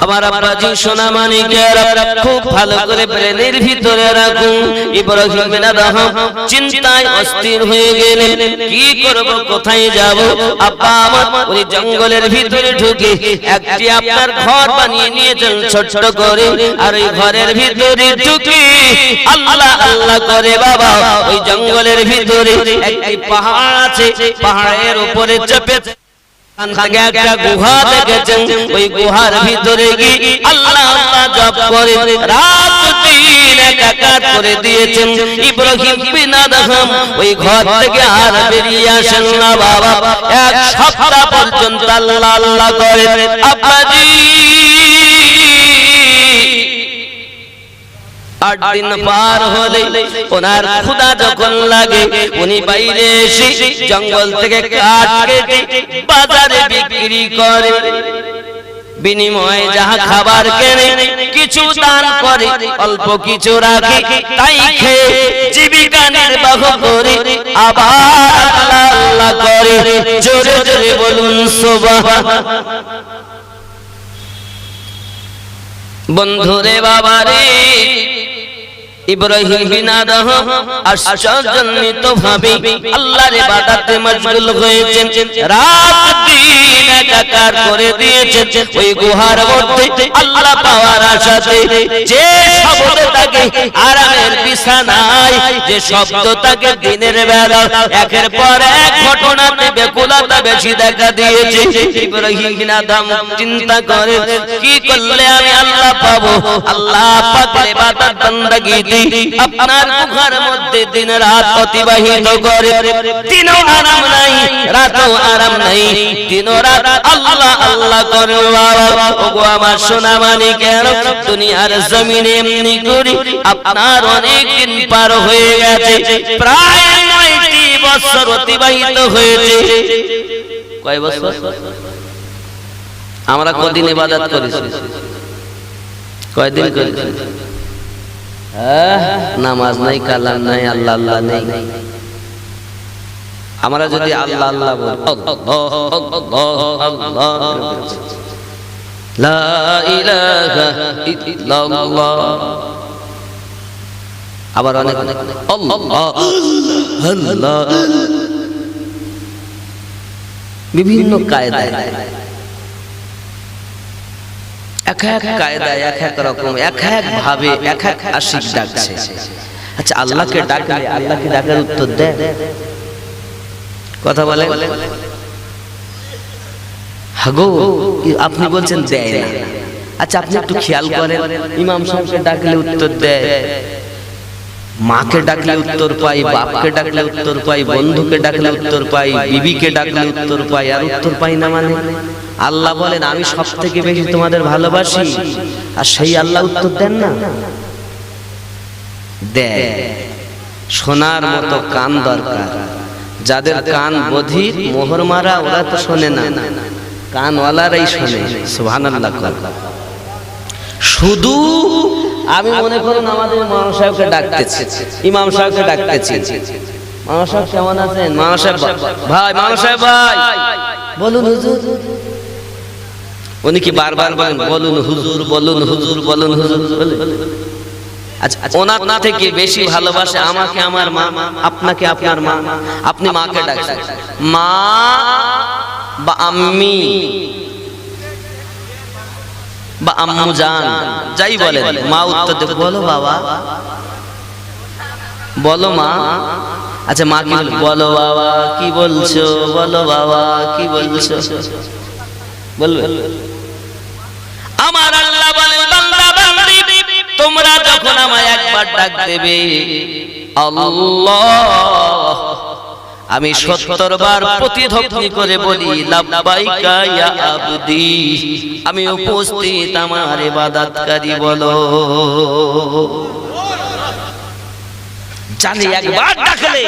আমার আব্বাজি সোনা মানিকেরা খুব ভালো করে ব্রেনের ভিতরে রাখুন। ইব্রাহিম বিন আদহাম চিন্তায় অস্থির হয়ে গেলেন, কি করব, কোথায় যাব? আব্বা আমার ওই জঙ্গলের ভিতরে ঢুকে একটি আপনার ঘর বানিয়ে নিয়েছেন ছোট করে, আর ওই ঘরের ভিতরে ঢুকে আল্লাহ আল্লাহ করে বাবা ওই জঙ্গলের ভিতরে একটি পাহাড় আছে, পাহাড়ের উপরে চেপে একটা গুহা দেখেছেন, ওই গুহার ভিতরে গিয়ে আল্লাহ আল্লাহ জপ করে রাত দিন একাকার করে দিয়েছেন। ইব্রাহিম বিন আদহাম ওই ঘর থেকে আর বেরিয়ে আসেন না বাবা, এক সপ্তাহ পর্যন্ত আল্লাহ আল্লাহ করে। আব্বাজি 8 দিন পার হলে ওনার ক্ষুধা যখন লাগে উনি বাইরে এসে জঙ্গল থেকে কাঠ কেটে বাজারে বিক্রি করে, বিনিময়ে যাহা খাবার কেনে কিছু দান করে, অল্প কিছু রাখে, তাই খেয়ে জীবিকা নির্বাহ করে আবার আল্লাহ আল্লাহ করে। জোরে জোরে বলুন সুবহান। বন্ধুরে বাবারে, ইব্রাহিম বিন আদহাম আশ্চর্যান্বিত ভাবে আল্লাহর ইবাদতে মশগুল হয়েছেন, রাত দিন একাকার করে দিয়েছেন ওই গুহার মধ্যে আল্লাহ পাওয়ার আশাতে। যে শব্দ তাকে আরামের বিছানায়, যে শব্দ তাকে দিনের বেলা একের পর এক ঘটনাতে বেকুলতা বেশি দেখা দিয়েছে। ইব্রাহিম বিন আদহাম চিন্তা করে, কি করলে আমি আল্লাহ পাবো? আল্লাহ পাকের ইবাদত বান্দাগি আপনার গুহার মধ্যে দিন রাত অতিবাহিত করে, দিনও আরাম নাই রাতও আরাম নাই, দিনও রাত আল্লাহ আল্লাহ করে। ওগো আমার সোনা মানিকের, দুনিয়ার জমিনে এমনি করি আপনার অনেক দিন পার হয়ে গেছে, প্রায় 9টি বছর অতিবাহিত হয়েছে। কয় বছর? আমরা কদিন ইবাদত করেছি? কয়দিন করেছি? নামাজ নাই, কালাম নাই, আল্লাহ আল্লাহ নেই। আমরা যদি আল্লাহ আল্লাহ বলি, লা ইলাহা ইল্লাল্লাহ, আবার অনেক আল্লাহ আল্লাহ, বিভিন্ন কায়দায়, এক এক কায়দায়, এক এক রকম, এক এক ভাবে, এক এক আশিক ডাকছে। আচ্ছা, আল্লাহকে ডাকলে আল্লাহকে ডাকার উত্তর দেয়? কথা বলে? হাগো আপনি বলছেন দেয় না। আচ্ছা, আপনি একটু খেয়াল করেন, ইমাম সাহেবকে ডাকলে উত্তর দেয়, মাকে ডাকলে উত্তর পাই, বাপকে ডাকলে উত্তর পাই, বন্ধুকে ডাকলে উত্তর পাই, বিবিকে ডাকলে উত্তর পাই, আর উত্তর পাই না মানে? আল্লাহ বলেন আমি সব থেকে বেশি তোমাদের ভালোবাসি, আর সেই আল্লাহ উত্তর দেন না? দেয়। শোনার মতো কান দরকার, যাদের কান বধির মোহর মারা ওরা তো শোনে না, কানওয়ালারাই শোনে। সুবহানাল্লাহ। শুধু আমি মনে করুন আমাদের মাওলানা সাহেবকে ডাকতেছি, ইমাম সাহেবকে ডাকতেছি, মাওলানা সাহেব কেমন আছেন? মাওলানা সাহেব ভাই, মাওলানা সাহেব ভাই, বলুন হুজুর। উনি কি বারবার বলেন বলুন হুজুর, বলুন হুজুর, বলুন হুজুর? আচ্ছা, ওনার না থেকে বেশি ভালোবাসে আমাকে আমার মা, আপনাকে আপনার মা। আপনি মাকে ডাকছেন মা বা আম্মি বা আম্মু জান, যাই বলেন, মা উত্তর দেবে বলো বাবা, বলো মা। আচ্ছা, মা কি বলো বাবা কি বলছো, বলো বাবা কি বলছো, বলবে? আমার আল্লাহ বলেন বান্দা বান্দি তোমরা যখন আমায় একবার ডাক দেবে আল্লাহ, আমি 70 বার প্রতিধ্বনি করে বলি লাব্বাইকা ইয়া আবদি, আমি উপস্থিত আমার ইবাদতকারী বলো। জানি একবার ডাকলে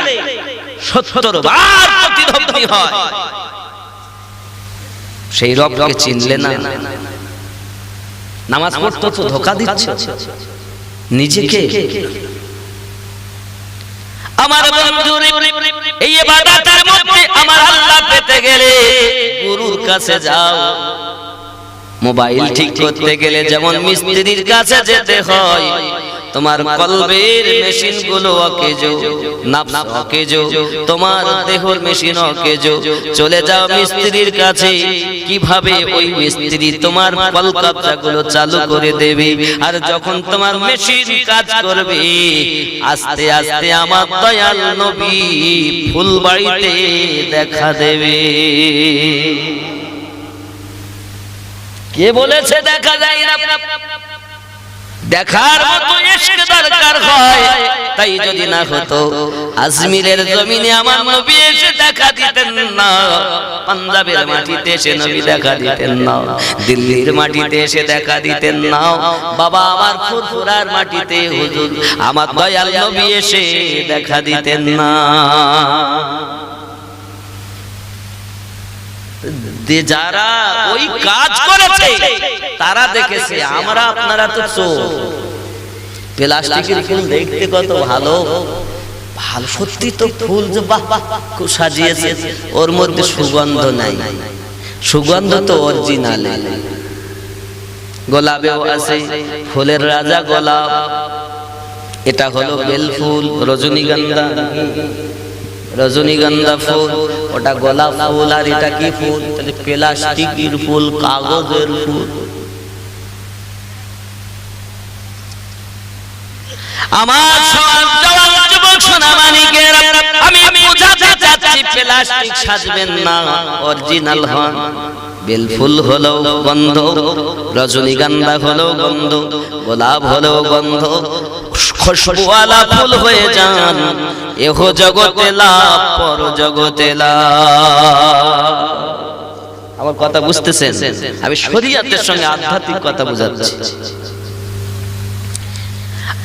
70 বার প্রতিধ্বনি হয়। সেই রবকে চিনলে না, নামাজ পড়তে তো ধোঁকা দিচ্ছে নিজেকে। আমার বন্ধুরে, এই ইবাদতের মধ্যে আমার আল্লাহ পেতে গেলে গুরুর কাছে যাও, মোবাইল ঠিক করতে গেলে যেমন মিস্ত্রির কাছে যেতে হয়, তোমার কলবের মেশিন গুলো অকেজো, নাফস অকেজো, তোমার দেহর মেশিন অকেজো। চলে যাও মিস্ত্রির কাছে, কিভাবে ওই মিস্ত্রি তোমার কলকাতা গুলো চালু করে দেবে। আর যখন তোমার মেশিন কাজ করবে, আস্তে আস্তে আমার দয়াল নবী ফুলবাড়িতে দেখা দেবে। কে বলেছে দেখা যায় না? দেখার মতো ইশক দরকার হয়। তাই যদি না হতো আজমিরের জমিনে আমার নবী এসে দেখা দিতেন না, পাঞ্জাবের মাটিতে এসে নবী দেখা দিতেন না, দিল্লির মাটিতে এসে দেখা দিতেন না, বাবা আমার ফুরফুরার মাটিতে হুজুর আমার দয়াল নবী এসে দেখা দিতেন না। যারা ওই কাজ করেছে তারা দেখেছে, আমরা আপনারা তো চোর। প্লাস্টিকের ফুল দেখতে কত ভালো ভালো, সত্যি তো ফুল যে বাহ বাহ খুব সাজিয়েছে, ওর মধ্যে সুগন্ধ নাই, সুগন্ধ তো অরিজিনাল। গোলাপেও আছে, ফুলের রাজা গোলাপ, এটা হলো বেল ফুল, রজনীগন্ধা, রজনীগন্ধা ফুল, ওটা গোলাপ ফুল, আর এটা কি ফুল? প্লাস্টিকের ফুল, কাগজের ফুল। আমার যুবক সোনামানিকেরা, আমি বোঝাতে চাচ্ছি প্লাস্টিক সাজবেন না, অরিজিনাল হন। বেল ফুল হলো গন্ধ, রজনীগন্ধা হলো গন্ধ, গোলাপ হলো গন্ধ, খুশবুওয়ালা ফুল হয়ে যান, এহ জগতে লাভ পর জগতে লাভ। আমার কথা বুঝতেছেন? আমি শরীয়তের সঙ্গে আধ্যাত্মিক কথা বুঝাচ্ছি।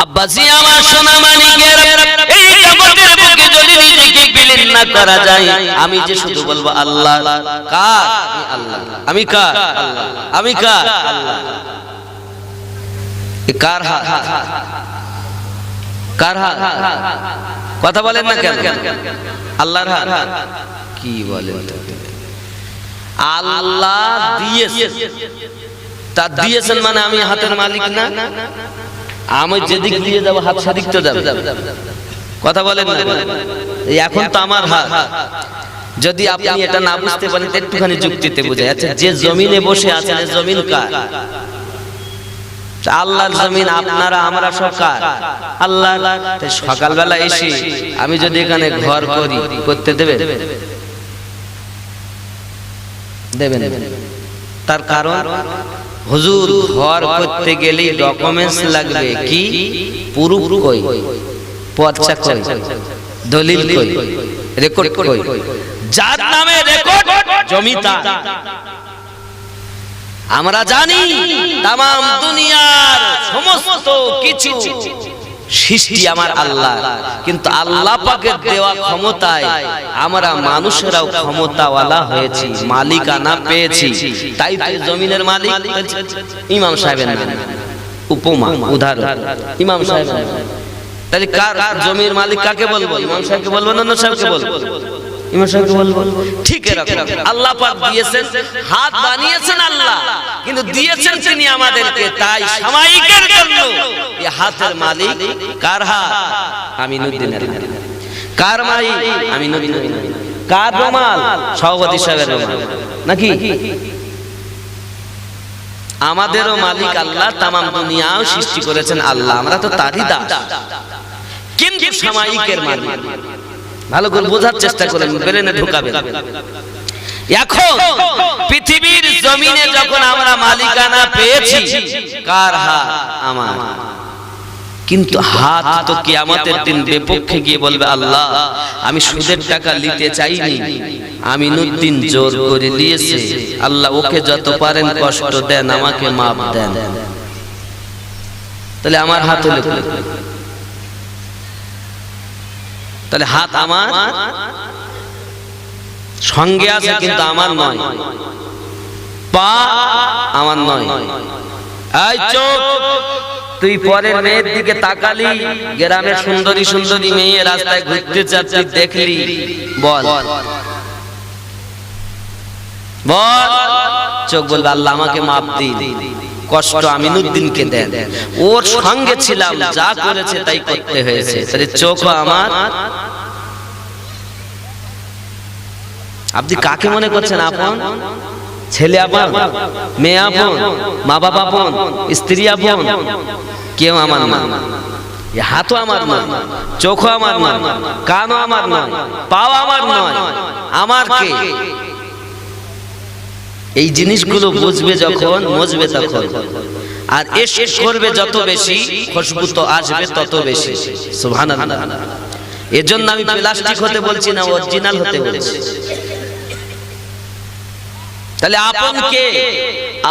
আব্বাজি আমার সোনামানিকেরা, এই জগতের বুকে যদি নিজেকে বিলীন না করা যায়, আমি যে শুধু বলবো আল্লাহ, কার? আল্লাহ। আমি কার? আল্লাহ। আমি কার? আল্লাহ। কার হাত? কার হাত? কথা বলেন না কেন? আল্লাহর হাত। কি বলেন? আল্লাহ দিয়েছেন, তা দিয়েছেন মানে আমি হাতের মালিক না? আমি যেদিক দিয়ে যাবো হাত সেদিক তো যাবে। কথা বলেন না? এখন তো আমার হাত। যদি আপনি এটা না বুঝতে পারেন, একটুখানি যুক্তিতে বুঝাই। আচ্ছা, যে জমিনে বসে আছেন, জমিন কার? আল্লাহর জমিন, আপনারা আমরা সব কার? আল্লাহ। সকালবেলা এসে আমি যদি এখানে ঘর করি, করতে দেবে? দেবেন? তার কারণ হুজুর ঘর করতে গেলে ডকুমেন্টস লাগবে। কি? প্রুফ কই? পর্চা কই? দলিল কই? রেকর্ড কই? যার নামে রেকর্ড জমি তার। আমরা জানি তাম দুনিয়ার সমস্ত কিছু সৃষ্টি আমার আল্লাহ, কিন্তু আল্লাহ পাকের দেওয়া ক্ষমতায় আমরা মানুষেরাও ক্ষমতাওয়ালা হয়েছি, মালিকানা পেয়েছি। তাই জমিনের মালিক ইমাম সাহেবের নাম, উপমা উদাহরণ ইমাম সাহেব। তাহলে কার জমির মালিক কাকে বলবো? ইমাম সাহেবকে বলবো না অন্য সাহেবকে বলবো? ইমাম সাহেবকে বলবো। ঠিক এরকম আল্লাহ পাক দিয়েছেন, হাত বানিয়েছেন আল্লাহ, কিন্তু দিয়েছেন তিনি আমাদেরকে। তাই সামায়িকের জন্য এই হাতের মালিক কার হাত? আমিনুদ্দিনের হাত। কার মালিক? আমিনুদ্দিন। কার রুমাল? সভাপতি সাহেবের রুমাল নাকি? আমাদেরও মালিক আল্লাহ, তামাম দুনিয়াও সৃষ্টি করেছেন আল্লাহ, আমরা তো তারই দাস। কিন্তু সামায়িকের মালিক, ভালো করে বোঝার চেষ্টা করেন, ব্রেনে ঢোকাবেন। এখন পৃথিবীর জমিনে যখন আমরা মালিকানা পেয়েছি, কার হাত? আমার। কিন্তু হাত তো কিয়ামতের দিন বিপক্ষে গিয়ে বলবে, আল্লাহ আমি সুদের টাকা নিতে চাইনি, আমিনুদ্দিন জোর করে নিয়েছে, আল্লাহ ওকে যত পারেন কষ্ট দেন, আমাকে মাফ দেন। তাহলে আমার হাত হলো, তাহলে হাত আমার সঙ্গে আছে কিন্তু আমার নয়, পা আমার নয়। এই চোখ, তুই পরের মেয়ের দিকে তাকালি, গ্রামের সুন্দরী সুন্দরী মেয়ে রাস্তায় ঘুরতে যাচ্ছে, দেখলি, বল বল চোখ বলবে আল্লাহ আমাকে মাফ দিন, কষ্ট আমিনুদ্দিনকে দেন, ওর সঙ্গে ছিলাম, যা করেছে তাই করতে হয়েছে, তাহলে চোখ আমার। আপনি কাকে মনে করছেন আপন? ছেলে আপন, মেয়ে আপন, মা বাবা আপন, স্ত্রী আপন? কেউ আমার না। হাতও আমার নয়, চোখও আমার নয়, কানও আমার নয়, পাও আমার নয়, আমার কে? এই জিনিসগুলো বুঝবে যখন, বুঝবে তখন। আর ইশক করবে যত বেশি, খুশবু তো আসবে তত বেশি। সুবহানাল্লাহ। এজন্য আমি প্লাস্টিক হতে বলছি না, অরিজিনাল হতে বলছি। তাহলে আপন কে?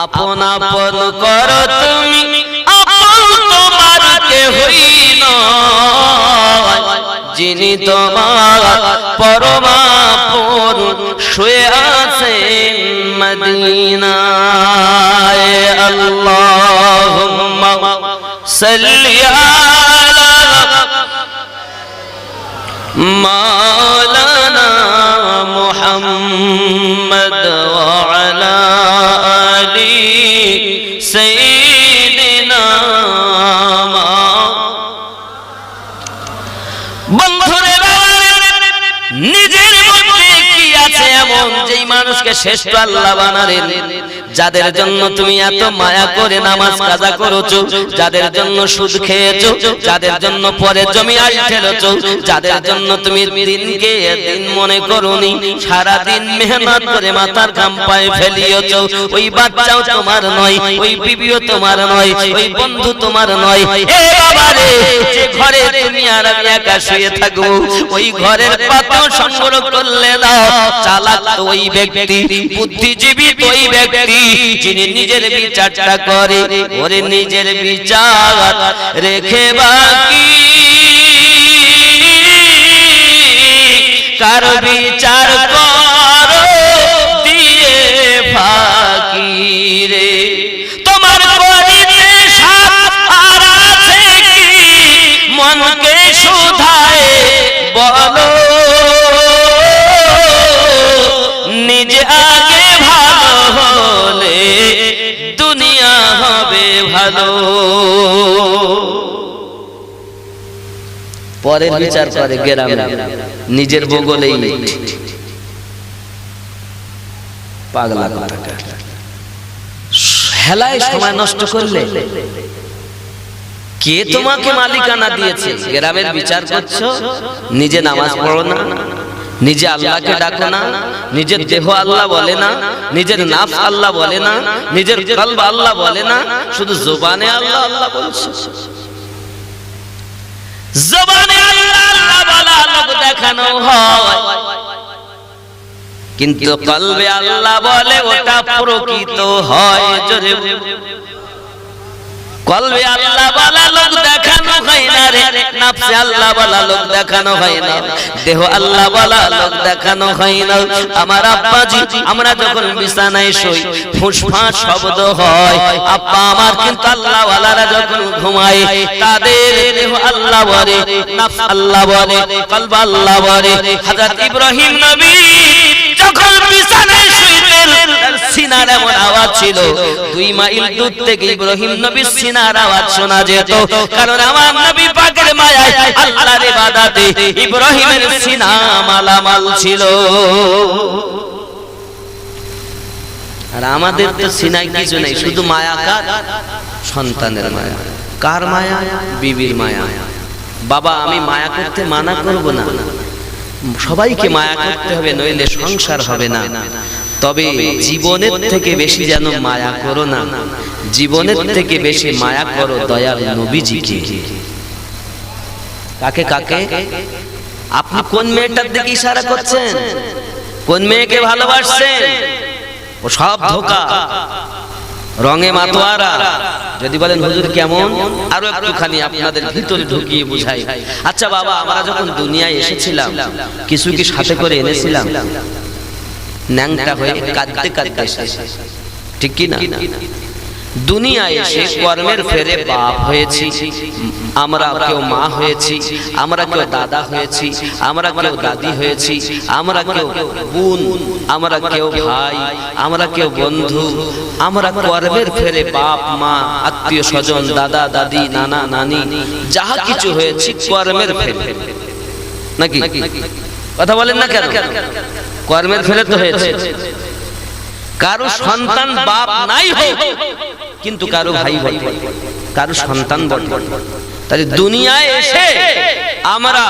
আপন আপন করো তুমি, আপন তোমার কেহই নয়, যিনি তোমার পরম আপন শুয়ে আছেন মদিনায়। আল্লাহুম্মা সাল্লি আলা মাওলানা মুহাম্মদ ওয়া আলা আলি সাইয়্যিদিনা। বন্ধুরে নিজের মধ্যে কি আছে এমন যেই মানুষকে শ্রেষ্ঠ আল্লাহ বানালেন, যাদের জন্য তুমি এত মায়া করে নামাজ কাজা করেছো, যাদের জন্য সুদ খেয়েছো, যাদের জন্য পরে জমি আল ঠেলেছো, যাদের জন্য তুমি দিনকে দিন মনে করোনি, সারা দিন মেহনত করে মাথার ঘাম পায়ে ফেলিয়েছো, ওই বাচ্চাও তোমার নয়, ওই বিবিও তোমার নয়, ওই বন্ধু তোমার নয়। এ বাবা রে, যে ঘরে তুমি আর আমি একা শুয়ে থাকবো, ওই ঘরের পাতা সংগ্রহ করলে দাও। চালাক তো ওই ব্যক্তি, বুদ্ধিজীবী তো ওই ব্যক্তি, যিনি নিজের বিচারটা করে, ওরে নিজের বিচার রেখে বাকি কার বিচার করো দিয়ে ফাঁকি রে। তোমার করিতে সাপ আর আছে কি, মনকে শুধায় বলো, নিজে আগে ভালো হলে দুনিয়া হবে ভালো। পরের বিচার করে গ্রামে, নিজের বগলেই পাগলা কথা। হেলায় সময় নষ্ট করলে কে তোমাকে মালিকানা দিয়েছে? গ্রামের বিচার করছো, নিজে নামাজ পড়ো না, নিজে আল্লাহকে ডাকো না, নিজের দেহ আল্লাহ বলে না, নিজের নাফস আল্লাহ বলে না, নিজের কলব আল্লাহ বলে না, শুধু জবানে আল্লাহ আল্লাহ বলছো। জবানে আল্লাহ আল্লাহ বলা লোক দেখানো হয়, কিন্তু কলবে আল্লাহ বলে ওটা প্রকৃত হয়। জোরে কলবে আল্লাহ বলা লোক দেখানো হয় না রে, নাফসে আল্লাহ বলা লোক দেখানো হয় না, দেহ আল্লাহ বলা লোক দেখানো হয় না। আমার আব্বাজি, আমরা যখন বিছানায় শুই ফুসফাস শব্দ হয়, আব্বা আমার কিন্তু আল্লাহ ওয়ালারা যখন ঘুমায় তাদের দেহ আল্লাহ বলে, নাফস আল্লাহ বলে, কলব আল্লাহ বলে। হযরত ইব্রাহিম নবী যখন বিছানায় শুইতেন, সিনার এমন আওয়াজ ছিল 2 মাইল দূর থেকে ইব্রাহিম নবীর সিনার আওয়াজ শোনা যেত, কারণ আমার নবী পাকের মায়ায় আল্লাহর ইবাদতে ইব্রাহিমের সিনা মালামাল ছিল। আর আমাদের তো সিনায় কিছু নেই, শুধু মায়া। কার? সন্তানের মায়া। কার মায়া? বিবির মায়া। বাবা আমি মায়া করতে মানা করব না, সবাইকে মায়া করতে হবে, নইলে সংসার হবে না। তবে জীবনের থেকে বেশি যেন মায়া করো না, জীবনের থেকে বেশি মায়া করো দয়াল নবীজিকে। কাকে কাকে? আপনি কোন মেয়েটার দিকে ইশারা করছেন? কোন মেয়েকে ভালোবাসছেন? ও সব ধোঁকা, রঙে মাতোয়ারা। যদি বলেন হুজুর কেমন, আরো একটুখানি আপনাদের ভিতরে ঢুকিয়ে বুঝাই। আচ্ছা বাবা, আমরা যখন দুনিয়ায় এসেছিলাম কিছু কি সাথে করে এনেছিলাম? ন্যাংটা হয়ে কাঁদতে কাঁদতে এসেছি, ঠিক কি না? দুনিয়ায় এসে কর্মের ফেরে বাপ হয়েছি, আমরা কেউ মা হয়েছি, আমরা কেউ দাদা হয়েছি, আমরা কেউ দাদি হয়েছি, আমরা কেউ বোন, আমরা কেউ ভাই, আমরা কেউ বন্ধু, আমরা কর্মের ফেরে বাপ মা আত্মীয় স্বজন দাদা দাদি নানা নানি যাহা কিছু হয়েছি কর্মের ফেরে, নাকি কথা বলেন না কেন? কর্মের ফেরে তো হয়েছে। কারো সন্তান বাপ নাই হোক কিন্তু কারো ভাই বটে, কারো সন্তান বটে। তাই দুনিয়ায় এসে আমরা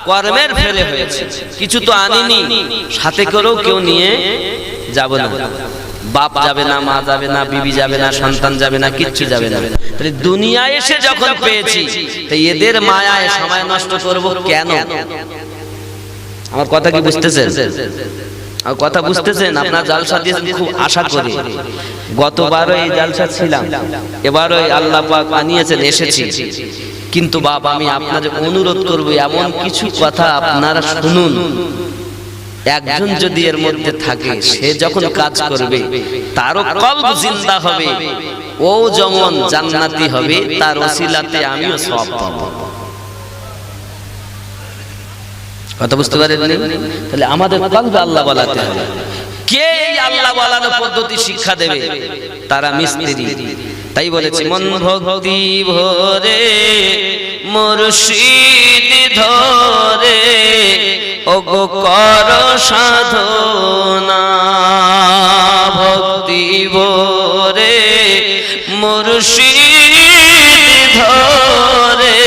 কর্মের ফেলে হয়েছে, কিছু তো আনিনি, সাথে করেও কেউ নিয়ে যাব না, বাপ যাবে না, মা যাবে না, বিবি যাবে না, সন্তান যাবে না, কিচ্ছু যাবে না। তাই দুনিয়ায় এসে যখন পেয়েছি তাই এদের মায়ায় সময় নষ্ট করব কেন? আমার কথা কি বুঝতেছেন? আর কথা বুঝতেছেন? আপনার জালসা দিয়েছেন খুব আশা করি, গতবারও এই জালসা ছিলাম, এবারও আল্লাহ পাক আনিয়েছেন, এসেছি। কিন্তু বাবা আমি আপনাদের অনুরোধ করব এমন কিছু কথা আপনারা শুনুন, একজন যদি এর মধ্যে থাকে সে যখন কাজ করবে তারও কলব জিন্দা হবে, ও যেমন জান্নাতি হবে, তার ওসিলাতে আমিও সওয়াব পাবো। কথা বুঝতে পারেন? তাহলে আমাদের কলবে আল্লাহ বলাতে হবে। কে এই আল্লাহ বলার পদ্ধতি শিক্ষা দেবে? তারা মিস্ত্রি। তাই বলেছি মন ভক্তি ভরে মুর্শিদ ধরে ওগো কর সাধনা, ভক্তি ভরে মুর্শিদ ধরে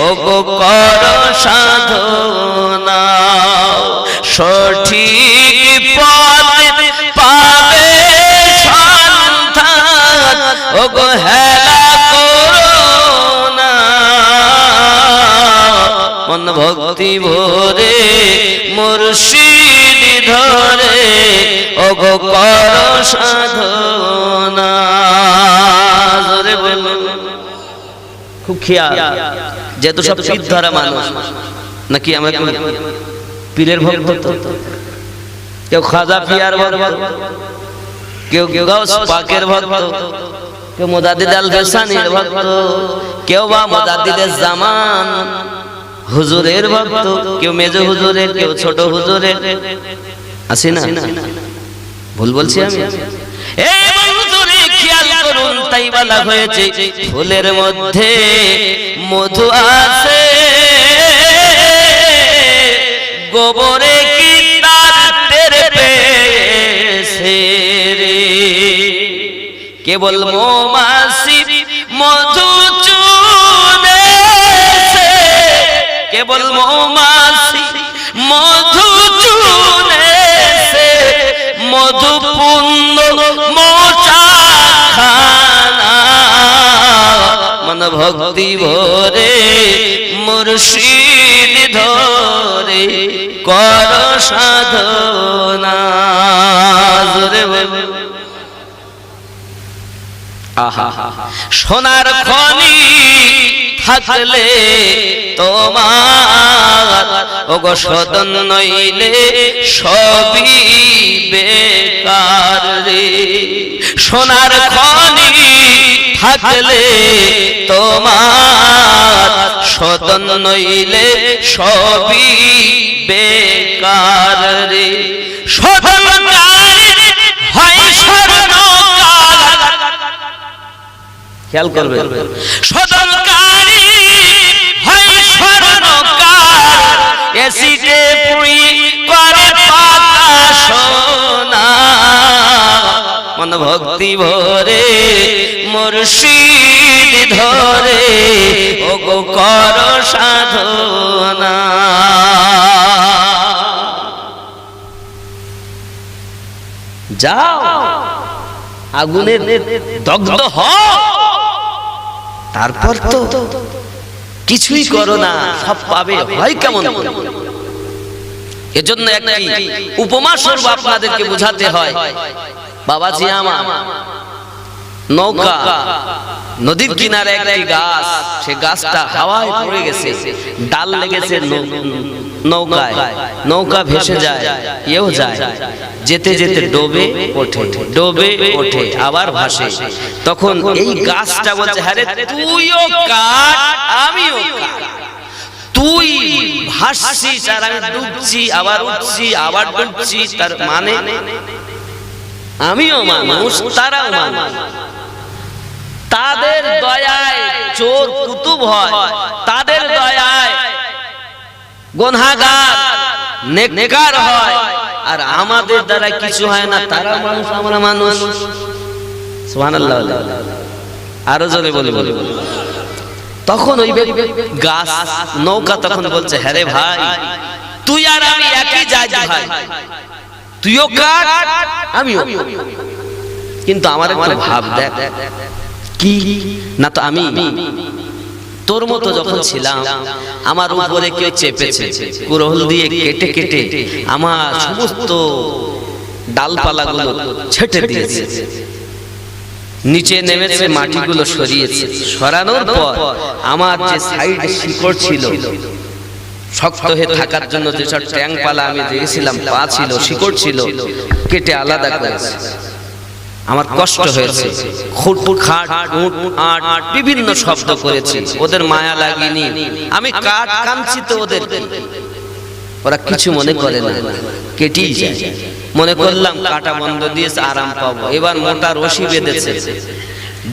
ওগো কর সাধনা, সঠিক পথ পাবে সন্ধান ওগো হেলা করো না, মন ভক্তি ভরে মুর্শিদ ধরে ওগো কর সাধনা। জোরে বলো। খুব খেয়াল, যেহেতু সব পীর ধরা মানুষ নাকি, আমরা পীরের ভক্ত, কেউ খাজা পিয়ার ভক্ত, কেউ গাউস পাকের ভক্ত, কেউ মুজাদ্দিদ আল ফেসানির ভক্ত, কেউ বা মুজাদ্দিদের জামান হুজুরের ভক্ত, কেউ মেজো হুজুরের, কেউ ছোট হুজুরের, আছে না? ভুল বলছি আমি? এই বন্ধুরে খেয়াল করুন, তাই বলা হয়েছে ফুলের মধ্যে মধু আছে, গোবরে কি তার তেরে পেয়েছে রে, কেবল মৌমাছি মধু চুনেছে, কেবল মৌমাছি মধু চুনেছে, মধু পূর্ণ মোচা খানা, মন ভক্তি ভরে মুর্শিদ ধরে কর সাধনা। জোরে বলো। আহা সোনার খনি থাকলে তোমার ওগো সদন নইলে সবই বেকার রে, সোনার খনি থাকলে তোমার সদন নইলে সবই বেকার রে, সদন হয় স্বর্ণকার, খেয়াল করবে, সদনকারী হয় স্বর্ণকার, এসিতে পুই করে পাতা সোনা, মন ভক্তি ভরে মুর্শিদ ধরে ওগো কর সাধনা। যাও আগুনে দগ্ধ হও, তারপর তো কিছুই করো না, সব পাবে, হয় কেমন? এজন্য একটি উপমা স্বরূপ আপনাদেরকে বোঝাতে হয়। বাবাজি আমার নৌকা, নদীর কিনারে একটি গাছ, সে গাছটা হাওয়ায় পড়ে গেছে, ডাল লেগেছে নৌকায়, নৌকা ভেসে যায়, এও যায়, যেতে যেতে ডোবে ওঠে, ডোবে ওঠে, আবার ভাসে। তখন এই গাছটা বলছে, হ্যাঁ রে, তুইও কাঠ আমিও কাঠ, তুই ভাসছিস আর আমি ডুবছি, আবার উঠছি আবার ডুবছি, তার মানে আমিও মানুষ তারাও মানুষ। তাদের দয়ায় চোর কুতুব হয়, তাদের দয়ায় গুনাহগার নেককার হয়, আর আমাদের দ্বারা কিছু হয় না, তারা মানুষ আমরা মানুষ। সুবহানাল্লাহ, আরো জোরে বলে বলে। তখন ওই গাছ নৌকা তখন বলছে, হ্যাঁ রে ভাই, তুই আর আমি একই জাতি ভাই, তুইও কাঠ আমিও, কিন্তু আমার একটা ভাব দেখ, কি না তো আমি তোর মতো যখন ছিলাম, আমার উপরে কেউ চেপেছে, কুরহল দিয়ে কেটে কেটে আমার সমস্ত ডালপালাগুলো ছেটে দিয়েছে, নিচে নেমেছে, মাটিগুলো সরিয়েছে, সরানোর পর আমার যে সাইড শিকড় ছিল, শক্ত হয়ে থাকার জন্য যেসব ট্যাংপালা আমি দিয়েছিলাম, পা ছিল, শিকড় ছিল, কেটে আলাদা করেছে। আমার কষ্ট হয়েছে, খুঁট খাট উট আট বিভিন্ন শব্দ করেছি, ওদের মায়া লাগেনি, আমি কাঠ কাঁদছি তো ওদের, ওরা কিছু মনে করে না, কেটেই যায়। মনে করলাম কাটা বন্ধ দিয়েছে, আরাম পাবো, এবার মোটা রশি বেঁধেছে,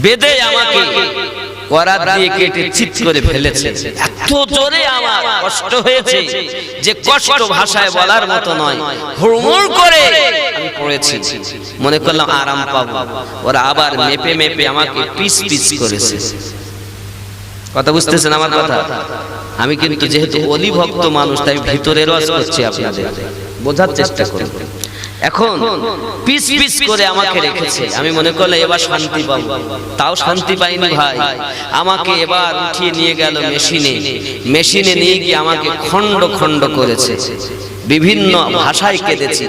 বেঁধে আমাকে করাত দিয়ে কেটে চিৎ করে ফেলেছে। এত জোরে আমার কষ্ট হয়েছে যে কষ্ট ভাষায় বলার মতো নয়, হুড়মুড় করে আমি পড়েছি। মনে করলাম আরাম পাবো, ওরা আবার মেপে মেপে আমাকে পিস পিস করেছে। কথা বুঝতেছেন আমার কথা? আমি কিন্তু যেহেতু অলি ভক্ত মানুষ, তাই ভিতরে রস করছি, আপনাদের বোঝার চেষ্টা করুন। এখন পিস পিস করে আমাকে রেখেছে, আমি মনে করলাম এবার শান্তি পাবো, তাও শান্তি পাইনি ভাই। আমাকে এবার উঠিয়ে নিয়ে গেল মেশিনে, মেশিনে নিয়ে গিয়ে আমাকে খণ্ড খণ্ড করেছে, বিভিন্ন ভাষায় কেঁদেছি,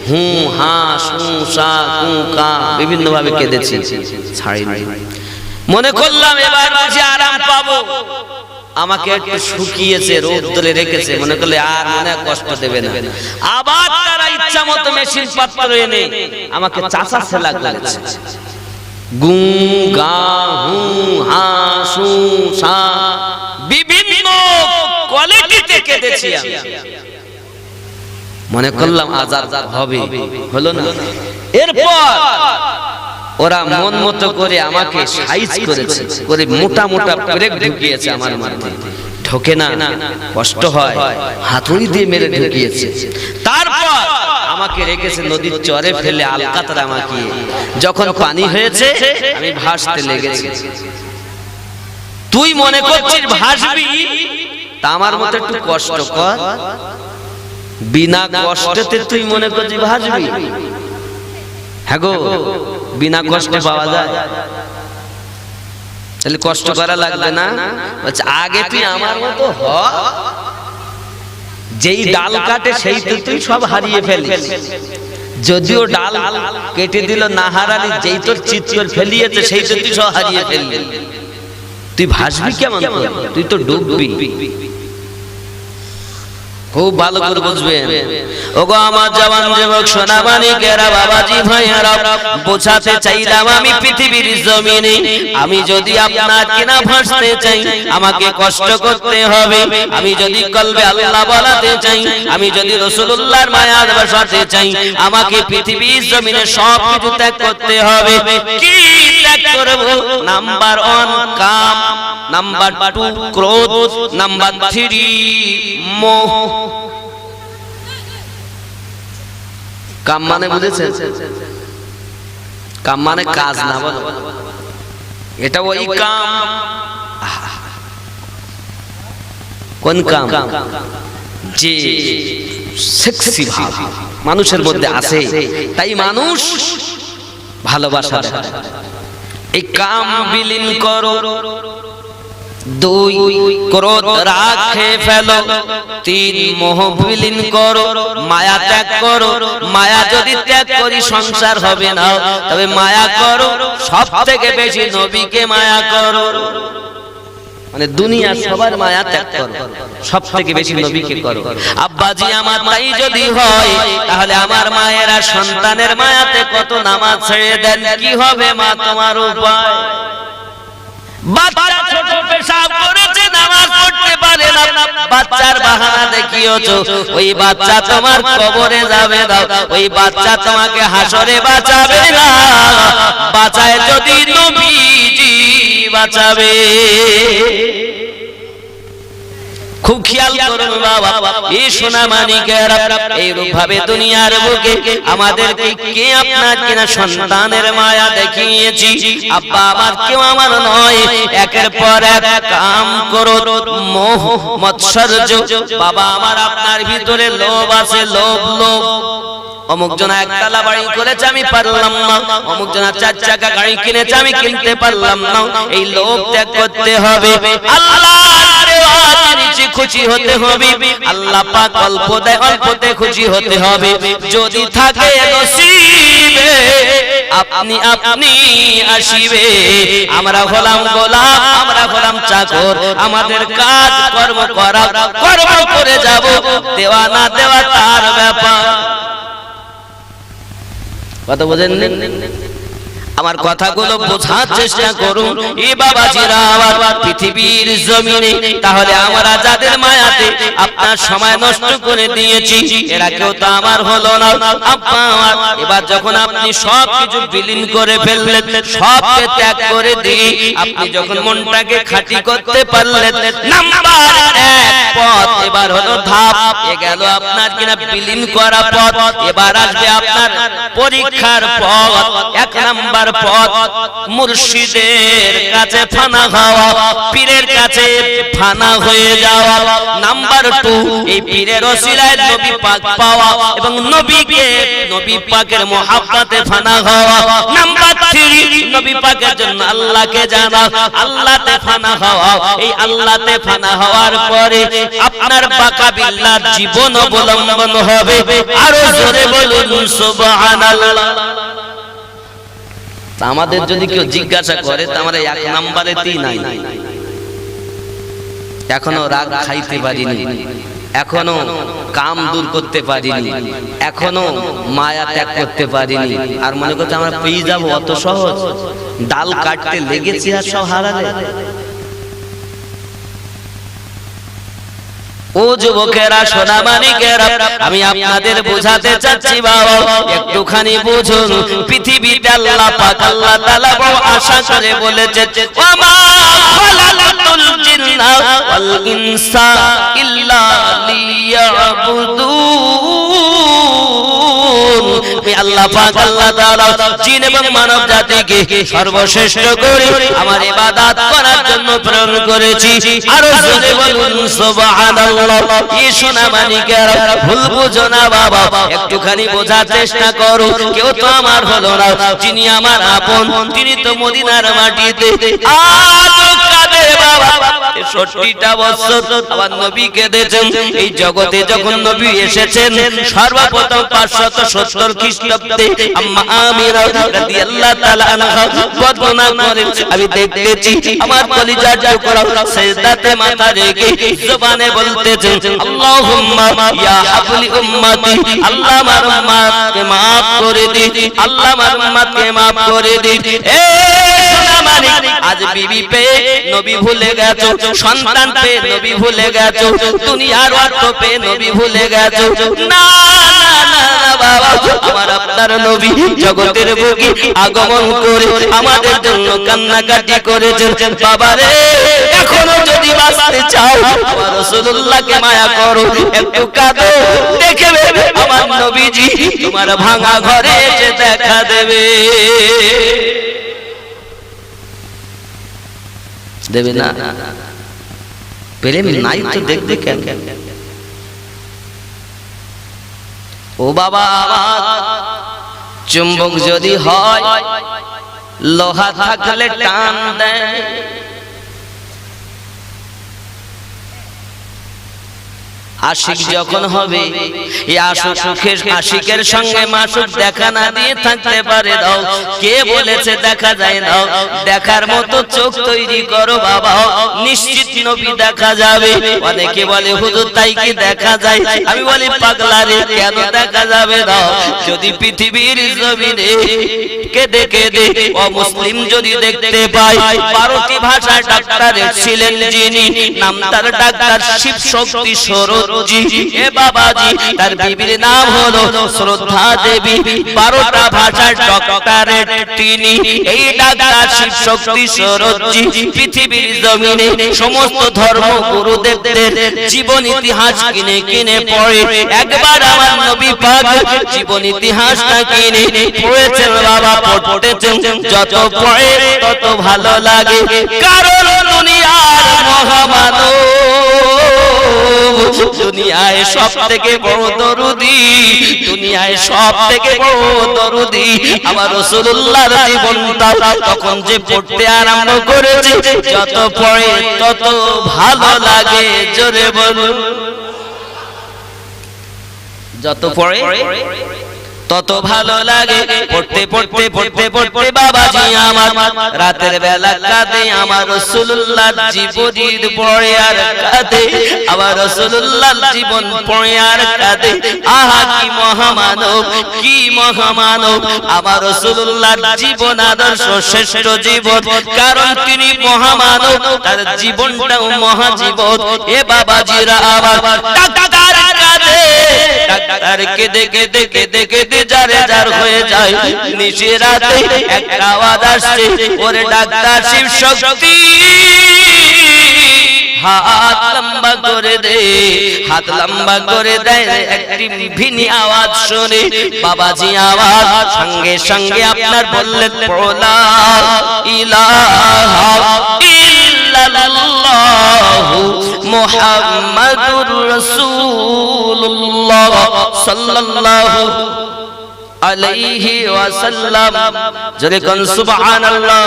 হু হা সু সা কু কা, বিভিন্ন ভাবে কেঁদেছি, ছাড়িনি। মনে করলাম এবার বুঝি আরাম পাবো, আমাকে একটু শুকিয়েছে, রোদ্রে রেখেছে, মনে করলে আর মনে কষ্ট দেবে না। আবার তারা ইচ্ছা মতো মেশিন পাত্র এনে আমাকে চাচা ছেলা করেছে, গু গা হু হা সু সা, বিভিন্ন কোয়ালিটিতে কেঁদেছি আমি। মনে করলাম আজাদ হবে, হলো না। এরপর ওরা মন মতো করে আমাকে সাইজ করেছে, করে মোটা মোটা ব্রেক ঢুকিয়েছে আমার মধ্যে, ঢোকে না, কষ্ট হয়, হাতুড়ি দিয়ে মেরে ঢুকিয়েছে। তারপর আমাকে রেখেছে নদীর চরে ফেলে আলকাতরা মাখিয়ে, যখন পানি হয়েছে আমি ভাসতে লেগেছি। তুই মনে করছিস ভাসবি, তা আমার মতো একটু কষ্ট কর, বিনা কষ্টতে তুই মনে করছিস ভাসবি? হ্যাঁ গো, বিনা কষ্টে পাওয়া যায়, তাহলে কষ্ট করা লাগবে না। বলছে আগে তুই আমার মতো হ, যেই ডাল কাটে সেই তো তুই সব হারিয়ে ফেলিস, যদিও ডাল কেটে দিল না হারালি, যেই তোর চিৎকার ফেলিয়েছে সেই তো তুই সব হারিয়ে ফেললি, তুই ভাসবি কেমন? তুই তো ডুববি। খুব ভালো করে বুঝবেন। ওগো আমার জওয়ান যুবক সোনামানিকেরা, বাবাজি ভাইয়েরা, বোঝাতে চাইলাম আমি পৃথিবীর জমিনে আমি যদি আপনাকে না ভাসতে চাই, আমাকে কষ্ট করতে হবে। আমি যদি কলবে আল্লাহ বলাতে চাই, আমি যদি রাসূলুল্লাহর মায়া বসাতে চাই, আমাকে পৃথিবীর জমিনে সব কিছু ত্যাগ করতে হবে। কি ত্যাগ করব? নাম্বার 1 কাম, নাম্বার 2 ক্রোধ, নাম্বার 3 মোহ। কাম মানে বুঝেছেন? কাম মানে কাজ না, বলো এটা ওই কাম। কোন কাম? যে সেক্সি ভাব মানুষের মধ্যে আছে, তাই মানুষ ভালোবাসা দেয়। এই কাম বিলীন করো, দুই, ক্রোধ রাগ খেয়ে ফেলো। তিন, মোহ বিলীন করো, মায়া ত্যাগ করো। মায়া যদি ত্যাগ করি সংসার হবে না, তবে মায়া করো, সব থেকে বেশি নবীকে মায়া করো। মানে দুনিয়া সবার মায়া ত্যাগ করো, সব থেকে বেশি নবীকে করো। আব্বাজি আমার তাই যদি হয়, তাহলে আমার মায়েরা সন্তানের মায়াতে কত নামাজ ছেড়ে দেন, কি হবে মা তোমার উপায়? বাচ্চা ছোট পেশাব করেছে, নামাজ পড়তে পারে না, বাচ্চার বাহানা দেখিয়েছো, ওই বাচ্চা তোমার কবরে যাবে না, ওই বাচ্চা তোমাকে হাসরে বাঁচাবে না, বাঁচায় যদি নবীজি বাঁচাবে। খুব খেয়াল করুন বাবা, এই সোনা মানিকেরা, এইরূপ ভাবে দুনিয়ার বুকে আমাদেরকে কে আপনার কিনা সন্তানের মায়া দেখিয়েছি। আব্বা আমার কেউ আমার নয়, একের পর এক কাম করো, মোহ মৎসর্য। বাবা আমার আপনার ভিতরে লোভ আছে, লোভ লোভ। অমুক জন একতলা বাড়ি করেছে, আমি পারলাম না। অমুক জন 4 চাকা গাড়ি কিনেছে, আমি কিনতে পারলাম না। এই লোভ ত্যাগ করতে হবে। আল্লাহর দেওয়া জিনিসে খুশি হতে হবে। আল্লাহ পাক অল্প দেয়, অল্পতে খুশি হতে হবে। যদি থাকে নসিবে আপনি আপনি আসিবে। আমরা হলাম গোলাম, আমরা হলাম চাকর, আমাদের কাজ কর্ম করা, কর্ম করে যাব, দেওয়া না দেওয়া তার ব্যাপার। কথা বোঝেন? আমার কথাগুলো বোঝার চেষ্টা করুন। এ বাবাজিরা আমার পৃথিবীর জমিনে, তাহলে আমরা যাদের মায়াতে আপনার সময় নষ্ট করে দিয়েছি, এরা কেউ তো আমার হলো না। আব্বা আমার, এবার যখন আপনি সব কিছু বিলীন করে ফেললেন, সবকে ত্যাগ করে দিয়ে আপনি যখন মনটাকে খাঁটি করতে পারলেন, নাম্বার 1 পথ এবার হলো ধাপ, এ গেল আপনার কিনা বিলীন করা পথ। এবার আসবে আপনার পরীক্ষার পথ। 1 নাম্বার পথ মুর্শিদের কাছে ফানা হওয়া, পীরের কাছে ফানা হয়ে যাওয়া। নাম্বার 2, এই পীরের ওসিলায় নবী পাক পাওয়া এবং নবীকে, নবী পাকের মহব্বতে ফানা হওয়া। নাম্বার 3, নবী পাকের জন্য আল্লাহকে জানা, আল্লাহতে ফানা হওয়া। এই আল্লাহতে ফানা হওয়ার পরে আপনার বাকা বিল্লাহ জীবন অবলম্বন হবে। আরো জোরে বলুন সুবহানাল্লাহ। আমাদের যদি কেউ জিজ্ঞাসা করে, তা আমরা 1 নাম্বারেতেই নাই। এখনো রাগ খাইতে পারিনি, এখনো কাম দূর করতে পারিনি, এখনো মায়া ত্যাগ করতে পারিনি। আর মনে করতে আমরা পেয়ে যাবো অত সহজ? ডাল কাটতে লেগেছি আর সব হারালে। ও যুবকেরা, সোনা মানিকেরা, আমি আপনাদের বোঝাতে চাচ্ছি বাবা, একটুখানি বুঝুন। পৃথিবীতে আল্লাহ পাক, আল্লাহ তাআলা বড় আশা করে বলেছে, ওয়া মা খালাকাতুল জিন্না ওয়াল ইনসা ইল্লা লিয়াবুদুন। আমি আল্লাহ পাক, আল্লাহ তাআলা জিন এবং মানব জাতিকে সর্বশ্রেষ্ঠ করে আমার ইবাদত করার জন্য প্রেরণ করেছি। আর জোরে বলুন সুবহানাল্লাহ। এই সোনা মানিকেরা, ভুল বুঝো না বাবা, একটুখানি বোঝার চেষ্টা করো। কেউ তো আমার হলো না, যিনি আমার আপন, তিনি তো মদিনার মাটিতে আজ কাঁদে বাবা। ৬৬টা বছর আমার নবী কেঁদেছেন। এই জগতে যখন নবী এসেছেন, সর্বপ্রথম ৫৭০ খ্রিস্টাব্দে আম্মা আমিনা রাদিয়াল্লাহু তাআলা আনহা বর্ণনা করেন, আমি দেখতেছি আমার কলিজার টুকরা সিজদাতে মাথা রেখে জবানে বলতেছেন, আল্লাহুম্মা ইয়া হাবলি উম্মতি, আল্লাহ আমার উম্মতকে maaf করে দিন, আল্লাহ আমার উম্মতকে maaf করে দিন। এ সোনা মানিক, আজ বিবি পেয়ে নবী ভুলে গেছো, সন্তান পেয়ে নবী ভুলে গেছো, দুনিয়ার অর্থ পেয়ে নবী ভুলে গেছো। না না না বাবা, আমার আপনার নবী জগতের বুকে আগমন করে আমাদের জন্য কান্নাকাটি করেছেন। বাবা রে, এখনো যদি বাঁচতে চাও, আমার রাসূলুল্লাহকে মায়া করো, একটু কাঁদো, দেখবে আমার নবীজি তোমার ভাঙা ঘরে এসে দেখা দেবে। দেবে না? প্রেম নাই তো দেখবে কেন? ও বাবা আমার, চুম্বক যদি হয়, লোহা থাকলে টান দেয়। আশিক যখন হবে এই আশিকের সঙ্গে মাসুক দেখা না দিয়ে থাকতে পারে দাও। কে বলেছে দেখা যায় না? দেখার মতো চোখ তৈরি করো বাবা, নিশ্চিত নবী দেখা যাবে। অনেকে বলে হুজুর তাই কি দেখা যায়? আমি বলি পাগলা রে, কেন দেখা যাবে না? যদি পৃথিবীর জমিনে কেঁদে কেঁদে অমুসলিম যদি দেখতে পায়, 12টি ভাষায় ডাক্তার ছিলেন যিনি, নাম তার ডাক্তার শিব শক্তি সরোজি এ বাবাজি, তার বিবির নাম হলো শ্রদ্ধা দেবী, 12টা ভাষায় ডক্টরেট তিনি। এই ডাক্তার শিব শক্তি সরোজি পৃথিবীর জমিনে সমস্ত ধর্ম গুরুদেবদের জীবন ইতিহাস কিনে কিনে পড়ে। একবার আমার নবী পাক জীবন ইতিহাসটা কিনে পড়েছেন বাবা, পড়তেছেন। যত পড়ে তত ভালো লাগে, কারণ দুনিয়ার মহামানব, দুনিয়ায় সব থেকে বড় দরুদি, দুনিয়ায় সব থেকে বড় দরুদি আমার রাসূলুল্লাহর জীবনটা তখন যে পড়তে আরম্ভ করেছে, যত পড়ে তত ভালো লাগে। জোরে বলুন, যত পড়ে তত ভালো লাগে। পড়তে পড়তে পড়তে পড়তে বাবাজি আমার রাতের বেলা কাঁদে, আমার রাসূলুল্লাহর জীবনীর পড়ে আর কাঁদে, আমার রাসূলুল্লাহর জীবন পড়ে আর কাঁদে। আহা কি মহামানব, কি মহামানব আমার রাসূলুল্লাহর জীবন, আদর্শ শ্রেষ্ঠ জীবন, কারণ তিনি মহামানব, তার জীবনটাও মহাজীবন। এ বাবাজিরা আমার ডাক্তার কাঁদে, ডাক্তার কেঁদে কেঁদে কেঁদে কেঁদে যারে যার হয়ে যায়। নিশে রাতে একটা আওয়াজ আসছে, ওরে ডাক্তার শিব শক্তি হাত লম্বা করে দে, হাত লম্বা করে দেয়। একটি ভিনি আওয়াজ শুনে বাবাজি আওয়াজ সঙ্গে সঙ্গে আপনার বললেন লা ইলাহা ইল্লাল্লাহু মুহাম্মাদুর রাসূলুল্লাহ সাল্লাল্লাহু আলাইহি ওয়াসাল্লাম। জোরে কোন সুবহানাল্লাহ।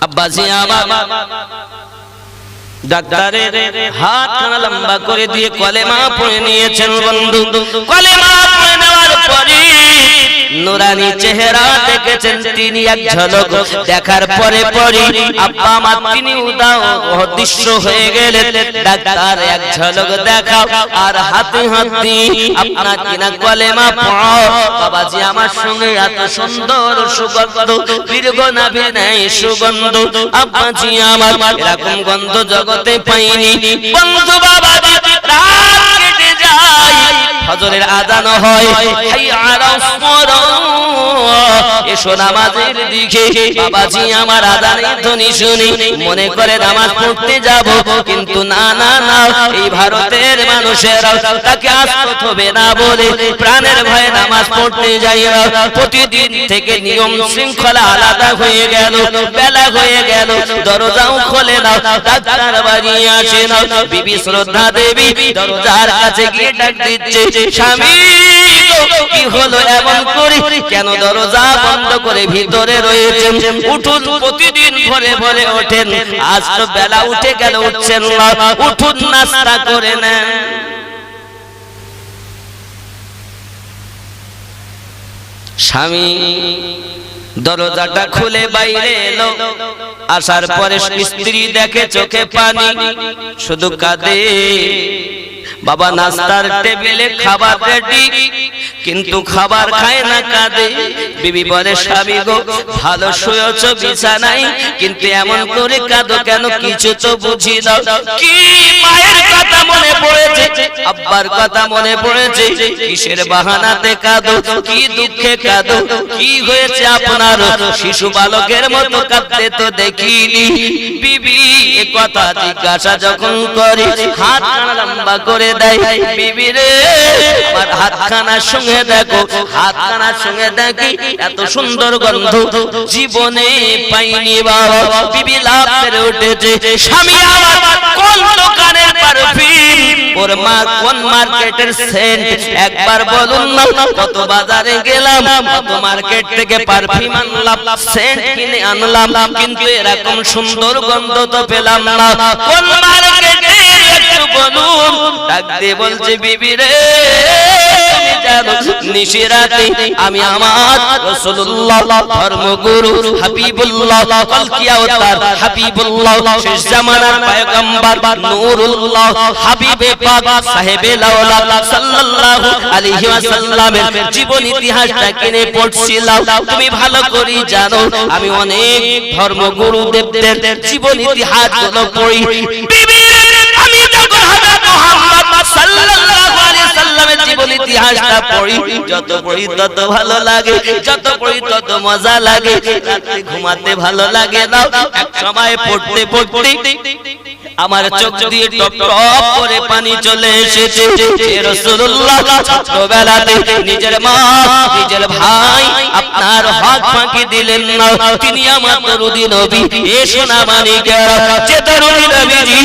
আব্বাজি আমার ডাক্তারের হাত লম্বা করে দিয়ে কলেমা পড়ে নিয়েছেন বন্ধু। কলেমা পড়ে নেওয়ার পরে নুরানি চেহারা দেখেছেন তিনি এক ঝলক, দেখার পরে পরে আব্বা মা তিনি উদাও অদৃশ্য হয়ে গেলেন। ডাক্তার এক ঝলক দেখাও আর হাতে হাতে আপনার কিনা কলেমা পড়ো। বাবাজি আমার সঙ্গে এত সুন্দর সুগন্ধ, দীর্ঘ নাভি নাই সুগন্ধ, আব্বাজি আমার এরকম গন্ধ জগতে পাইনি বন্ধু। বাবাজি রাত কেটে যায়, ফজরের আযান হয়, হাইয়া আলাস সালাহ, এসো নামাজের দিকে। বাবাজি আমার আযানের ধ্বনি শুনি মনে করে নামাজ পড়তে যাব, কিন্তু না না না, এই ভারতের মানুষেরা তাকে আসতে হবে না বলে প্রাণের ভয়ে নামাজ পড়তে যায় না। প্রতিদিন থেকে নিয়ম শৃঙ্খলা আলাদা হয়ে গেল, বেলা হয়ে গেল, দরজাও খোলে না, ডাক্তার বাড়ি আসে না। বিবি শ্রদ্ধা দেবী দরজার কাছে গিয়ে ডাক দিচ্ছে, স্বামী কি হলো এমন করে, কেন দরজা বন্ধ করে ভিতরে রয়েছেন? উঠুন, প্রতিদিন ভোরে ভোরে ওঠেন, আজ তো বেলা উঠে গেল উঠছেন না, উঠুন নাস্তা করে নেন। স্বামী দরজাটা খুলে বাইরে এলো, আসার পরে স্ত্রী দেখে চোখে পানি, শুধু কাঁদে। বাবা নাস্তার টেবিলে খাবার রেডি, কিন্তু খাবার খায় না, কাঁদে। বিবি বলে, স্বামী গো ভালো শুয়েছো বিছানায়, কিন্তু এমন করে কাঁদো কেন, কিছু তো বুঝি না। কি মায়ের কথা মনে পড়েছে, আব্বার কথা মনে পড়েছে, কিসের বাহানাতে কাঁদো, কি দুঃখে কাঁদো, কি হয়েছে আপনার? শিশু বালকের মতো কাঁদতে তো দেখিনি। বিবি এ কথা জিজ্ঞাসা যখন করে, হাত লম্বা করে দেয়। বিবি রে আমার হাতখানার সঙ্গে দেখো, হাতখানার সঙ্গে দেখি এত সুন্দর গন্ধ জীবনে পাইনি বাবা। বিবি লাভ করে উঠেছে, স্বামী আমার কোন দোকানের পারফিউম, ওর মা কোন মার্কেটের সেন্ট, একবার বলুন না। কত বাজারে গেলাম, কত মার্কেট থেকে পারফিউম আনলাম, সেন্ট কিনে আনলাম, কিন্তু এরকম সুন্দর গন্ধ তো পেলাম না। কোন মার্কেটে একটু বলুন। ডাক দিয়ে বলছে বিবি রে তুমি জানো নিশিরাতে আমি আমার রাসূলুল্লাহ ধর্মগুরু হাবিবুল্লাহ কলকি আওতার হাবিবুল্লাহ শেষ জামানার পয়গম্বর নূরুল্লাহ হাবিবে পাক সাহেবে লাওলা সাল্লাল্লাহু আলাইহি ওয়াসাল্লামের জীবন ইতিহাসটা কিনে পড়ছিলাম। তুমি ভালো করে জানো আমি অনেক ধর্মগুরুদেবদের জীবন ইতিহাসগুলো পড়ি। বিবি আমি যখন হযরত মুহাম্মদ সাল্লাল্লাহু আলাইহি সাল্লামের জীবন ইতিহাসটা পড়ি, যত পড়ি তত ভালো লাগে, যত পড়ি তত মজা লাগে, রাতে ঘুমাতে ভালো লাগে না। এক সময় পড়তে পড়তে আমার চোখ দিয়ে টপ টপ করে পানি চলে এসেছে। রাসূলুল্লাহ ছোটবেলাতে নিজের মা নিজের ভাই আপনার হক ফাঁকি দিলেন না। তিনি আমার দরুদি নবী এ সোনা মানিকেরা যে দরুদি নবীজি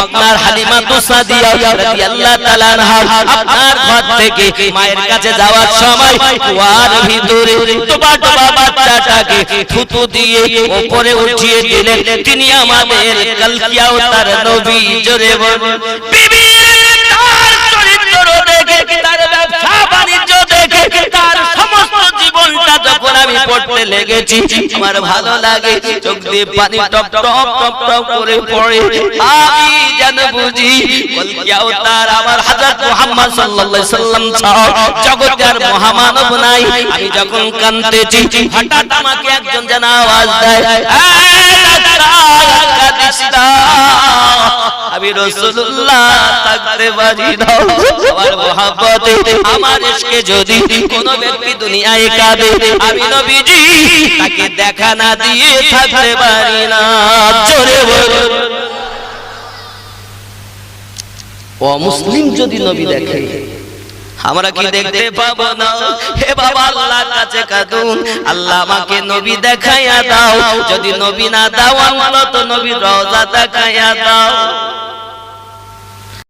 আপনার হালিমা সাদিয়া রাদিয়াল্লাহু তাআলা আনহা আপনার ঘর থেকে মায়ের কাছে যাওয়ার সময় কুয়ার ভিতরে টোপা টোপা বাচ্চাটাকে থুতু দিয়ে উপরে উঠিয়ে দিলেন। তিনি আমাদের কালকিয়াও তার নবী। জোরে বলুন বিবি তার চরিত্র দেখে, তার ব্যবসা বাণিজ্য দেখে, তার সমস্ত জীবনটা যখন আমি পড়তে লেগেছি আমার ভালো লাগে, চোখ দিয়ে পানি টপ টপ টপ টপ করে পড়ে। আমি যেন বুঝি কালকিয়াও তার আমার হযরত মুহাম্মদ সাল্লাল্লাহু আলাইহি সাল্লাম ছাড়া জগতের মহামানব নাই। আমি যখন কাঁদতেছি হঠাৎ আমাকে একজন যেন আওয়াজ দেয়, আমি রাসূলুল্লাহ থাকতে পারি না। আমার মহব্বতে আমার ইশকে যদি কোন ব্যক্তি দুনিয়ায় কাঁদে আমি নবীজি তাকে দেখা না দিয়ে থাকতে পারি না। জোরে বলুন ও মুসলিম যদি নবী দেখে আমরা কি দেখতে পাবো না? হে বাবা আল্লাহর কাছে কাঁদুন, আল্লাহ আমাকে নবী দেখাইয়া দাও, যদি নবী না দাও অন্তত নবীর রওজা দেখাইয়া দাও।